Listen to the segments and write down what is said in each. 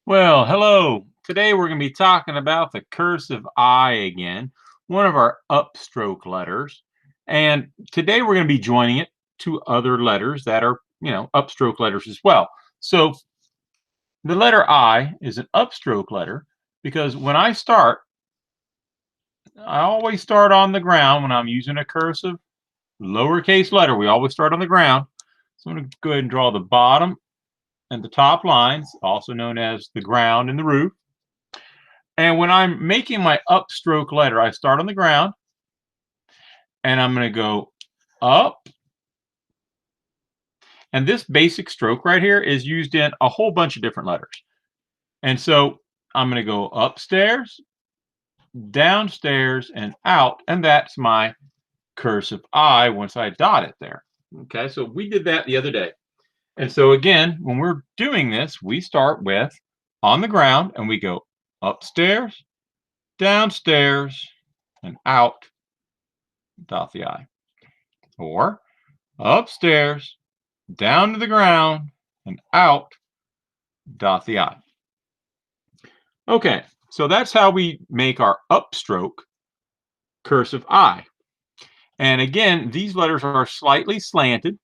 Well, hello. Today we're going to be talking about the cursive I again, one of our upstroke letters. And today we're going to be joining it to other letters that are, upstroke letters as well. So the letter I is an upstroke letter because when I start, I always start on the ground when I'm using a cursive lowercase letter. We always start on the ground. So I'm going to go ahead and draw the bottom and the top lines, also known as the ground and the roof. And when I'm making my upstroke letter, I start on the ground and I'm going to go up. And this basic stroke right here is used in a whole bunch of different letters. And so I'm going to go upstairs, downstairs, and out. And that's my cursive I once I dot it there. Okay, so we did that the other day. And so again, when we're doing this, we start with on the ground and we go upstairs, downstairs, and out, dot the I. Or upstairs, down to the ground, and out, dot the I. Okay, so that's how we make our upstroke cursive I. And again, these letters are slightly slanted.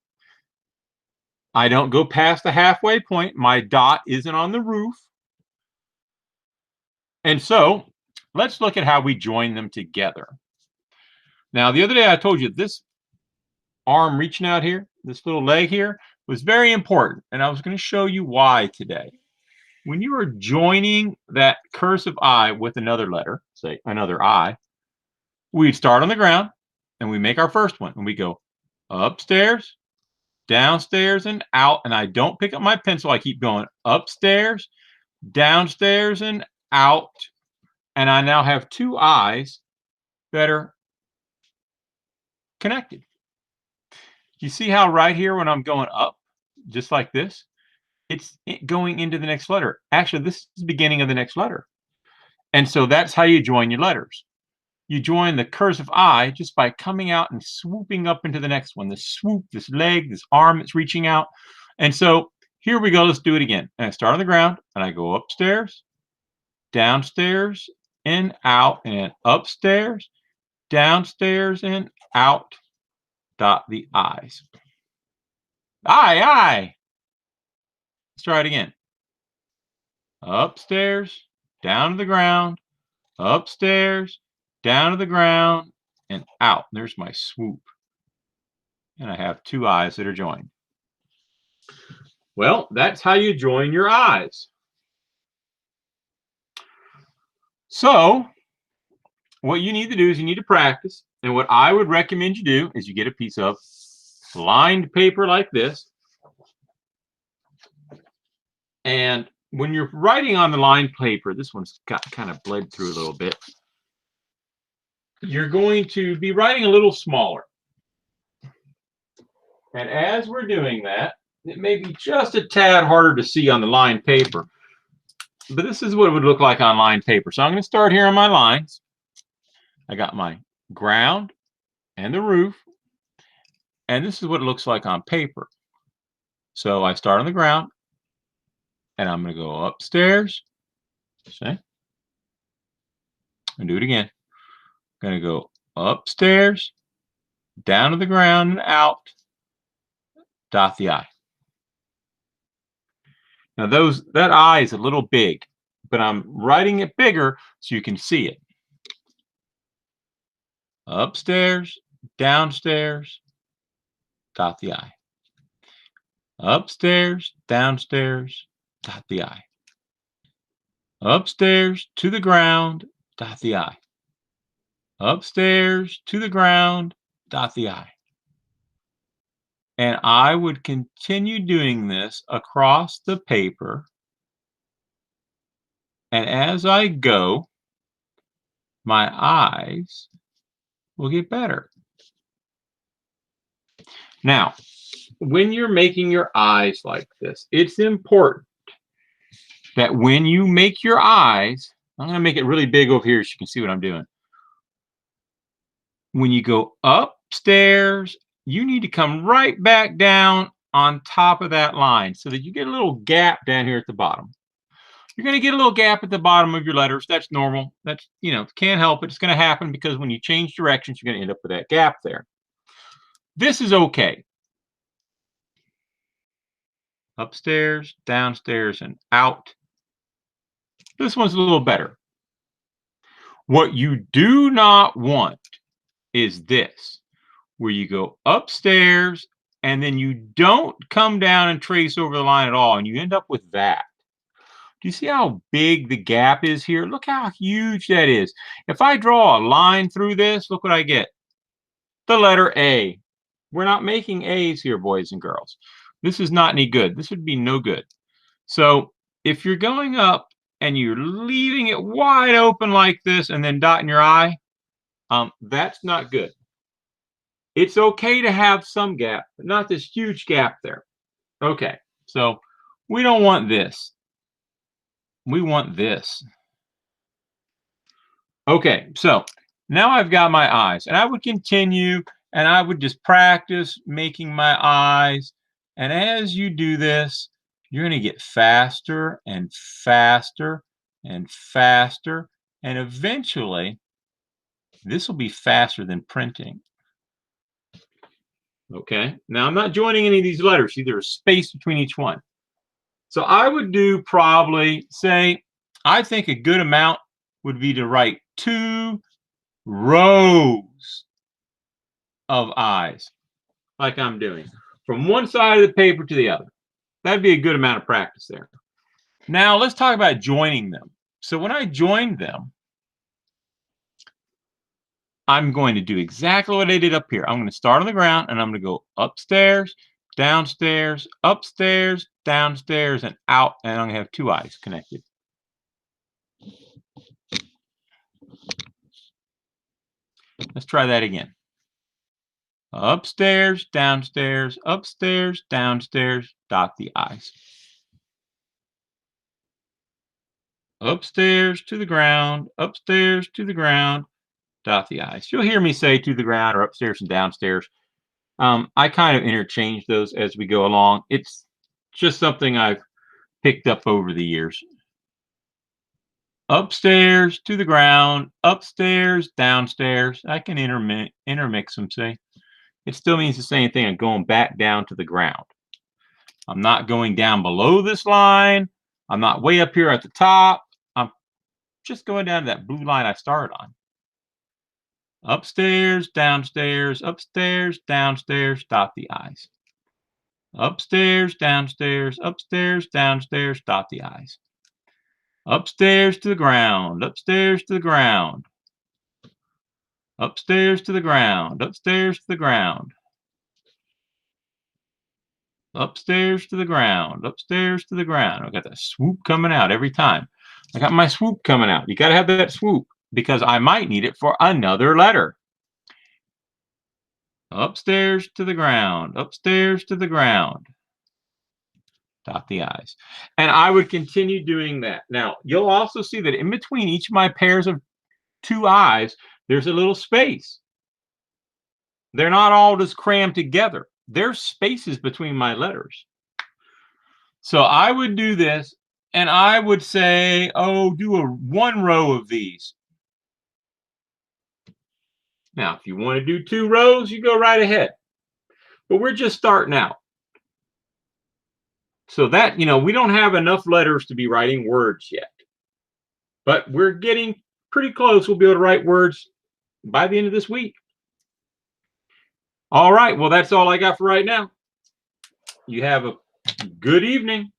I don't go past the halfway point. My dot isn't on the roof. And so let's look at how we join them together. Now, the other day I told you this arm reaching out here, this little leg here, was very important. And I was going to show you why today. When you are joining that cursive I with another letter, say another I, we start on the ground and we make our first one and we go upstairs, downstairs, and out. And I don't pick up my pencil. I keep going upstairs, downstairs, and out. And I now have two I's that are connected. You see how right here when I'm going up, just like this, it's going into the next letter. Actually, this is the beginning of the next letter. And so that's how you join your letters. You join the cursive I just by coming out and swooping up into the next one. This swoop, this leg, this arm that's reaching out. And so here we go. Let's do it again. And I start on the ground and I go upstairs, downstairs, and out, and upstairs, downstairs, and out, dot the I's. I. Let's try it again. Upstairs, down to the ground, upstairs, down to the ground, and out. There's my swoop. And I have two I's that are joined. Well, that's how you join your I's. So what you need to do is you need to practice. And what I would recommend you do is you get a piece of lined paper like this. And when you're writing on the lined paper, this one's got kind of bled through a little bit. You're going to be writing a little smaller. And as we're doing that, it may be just a tad harder to see on the lined paper, but this is what it would look like on lined paper. So I'm going to start here on my lines. I got my ground and the roof, and this is what it looks like on paper. So I start on the ground, and I'm going to go upstairs. See? And do it again. I'm going to go upstairs, down to the ground, and out, dot the I. Now that I is a little big, but I'm writing it bigger so you can see it. Upstairs, downstairs, dot the I. Upstairs, downstairs, dot the I. Upstairs to the ground, dot the I. Upstairs to the ground, dot the I. And I would continue doing this across the paper. And as I go, my I's will get better. Now, when you're making your I's like this, it's important that when you make your I's, I'm going to make it really big over here so you can see what I'm doing. When you go upstairs, you need to come right back down on top of that line so that you get a little gap down here at the bottom. You're going to get a little gap at the bottom of your letters. That's normal. That's, can't help it. It's going to happen because when you change directions, you're going to end up with that gap there. This is okay. Upstairs, downstairs, and out. This one's a little better. What you do not want is this, where you go upstairs and then you don't come down and trace over the line at all, and you end up with that. Do you see how big the gap is here? Look how huge that is. If I draw a line through this, look what I get. The letter A. We're not making A's here, boys and girls. This is not any good. This would be no good. So if you're going up and you're leaving it wide open like this and then dotting your I, that's not good. It's okay to have some gap, but not this huge gap there. Okay, so we don't want this. We want this. Okay, so now I've got my eyes, and I would continue, and I would just practice making my eyes. And as you do this, you're going to get faster and faster and faster, and eventually this will be faster than printing. Okay, now I'm not joining any of these letters. See, there's space between each one. So I would do probably, say, I think a good amount would be to write 2 rows of I's, like I'm doing, from one side of the paper to the other. That'd be a good amount of practice there. Now let's talk about joining them. So when I joined them, I'm going to do exactly what I did up here. I'm going to start on the ground and I'm going to go upstairs, downstairs, upstairs, downstairs, and out, and I'm going to have 2 I's connected. Let's try that again. Upstairs, downstairs, upstairs, downstairs, dot the I's. Upstairs to the ground, upstairs to the ground, dot the I's. You'll hear me say to the ground or upstairs and downstairs. I kind of interchange those as we go along. It's just something I've picked up over the years. Upstairs to the ground, upstairs, downstairs. I can intermix them, see? It still means the same thing. I'm going back down to the ground. I'm not going down below this line. I'm not way up here at the top. I'm just going down to that blue line I started on. Upstairs, downstairs, upstairs, downstairs, dot the I's. Upstairs, downstairs, upstairs, downstairs, dot the I's. Upstairs to the ground, upstairs to the ground. Upstairs to the ground, upstairs to the ground. Upstairs to the ground, upstairs to the ground. I got that swoop coming out every time. I got my swoop coming out. You got to have that swoop because I might need it for another letter. Upstairs to the ground, upstairs to the ground. Dot the I's. And I would continue doing that. Now, you'll also see that in between each of my pairs of 2 I's, there's a little space. They're not all just crammed together. There's spaces between my letters. So I would do this, and I would say, oh, do 1 row of these. Now, if you want to do 2 rows, you go right ahead. But we're just starting out. So that, we don't have enough letters to be writing words yet. But we're getting pretty close. We'll be able to write words by the end of this week. All right. Well, that's all I got for right now. You have a good evening.